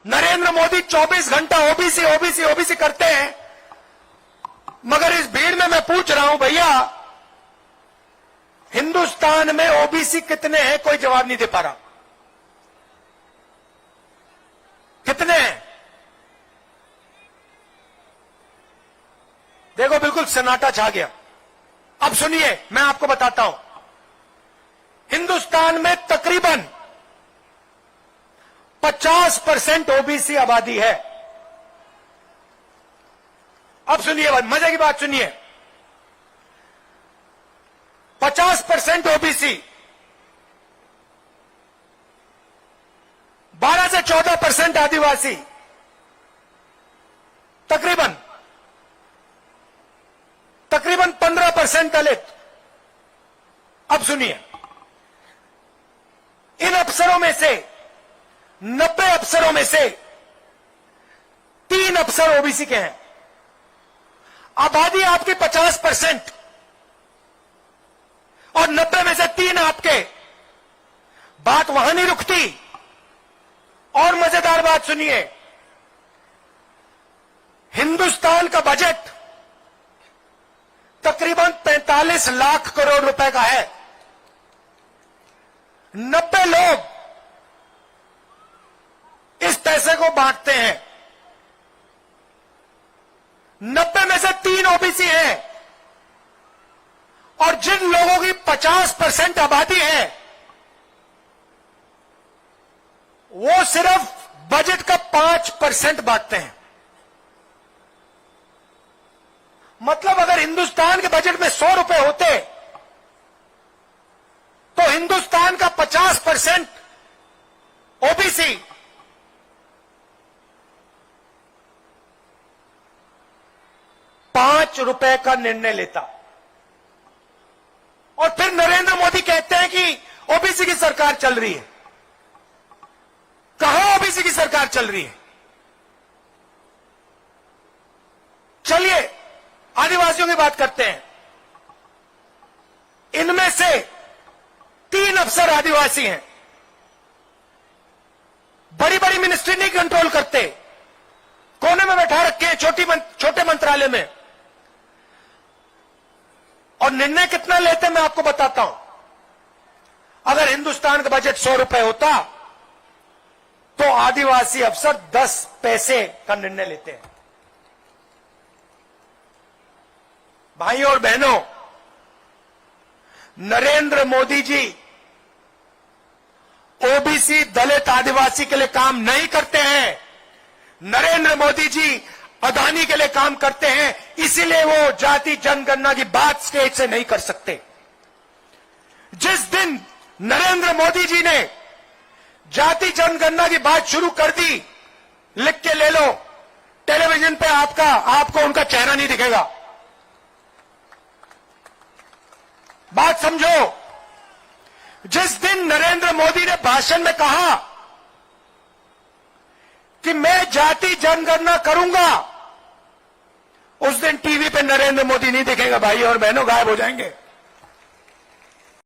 नरेंद्र मोदी 24 घंटा OBC OBC OBC करते हैं, मगर इस भीड़ में मैं पूछ रहा हूं भैया, हिंदुस्तान में ओबीसी कितने हैं? कोई जवाब नहीं दे पा रहा। कितने हैं? देखो, बिल्कुल सन्नाटा छा गया। अब सुनिए, मैं आपको बताता हूं। हिंदुस्तान में तकरीबन 50% ओबीसी आबादी है। अब सुनिए, मजे की बात सुनिए। 50% ओबीसी, 12 से 14% आदिवासी, तकरीबन 15% दलित। अब सुनिए, इन अफसरों में से 90 अफसरों में से 3 अफसर ओबीसी के हैं। आबादी आपकी 50% और 90 में से 3 आपके। बात वहां नहीं रुकती। और मजेदार बात सुनिए, हिंदुस्तान का बजट तकरीबन 45 लाख करोड़ रुपए का है। 90 लोग इस पैसे को बांटते हैं। 90 में से 3 ओबीसी हैं, और जिन लोगों की 50% आबादी है, वो सिर्फ बजट का 5% बांटते हैं। मतलब अगर हिंदुस्तान के बजट में 100 रुपए होते, तो हिंदुस्तान का 50% ओबीसी ₹5 का निर्णय लेता। और फिर नरेंद्र मोदी कहते हैं कि ओबीसी की सरकार चल रही है। कहां ओबीसी की सरकार चल रही है? चलिए आदिवासियों की बात करते हैं। इनमें से 3 अफसर आदिवासी हैं। बड़ी बड़ी मिनिस्ट्री नहीं कंट्रोल करते, कोने में बैठा रखे हैं छोटे मंत्रालय में। और निर्णय कितना लेते हैं मैं आपको बताता हूं। अगर हिंदुस्तान का बजट 100 रुपए होता, तो आदिवासी अफसर 10 पैसे का निर्णय लेते हैं। भाइयों और बहनों, नरेंद्र मोदी जी ओबीसी दलित आदिवासी के लिए काम नहीं करते हैं। नरेंद्र मोदी जी अदानी के लिए काम करते हैं, इसीलिए वो जाति जनगणना की बात स्टेज से नहीं कर सकते। जिस दिन नरेंद्र मोदी जी ने जाति जनगणना की बात शुरू कर दी, लिख के ले लो, टेलीविजन पे आपको उनका चेहरा नहीं दिखेगा। बात समझो। जिस दिन नरेंद्र मोदी ने भाषण में कहा कि मैं जाति जनगणना करूंगा, उस दिन टीवी पे नरेंद्र मोदी नहीं दिखेगा। भाई और बहनों, गायब हो जाएंगे।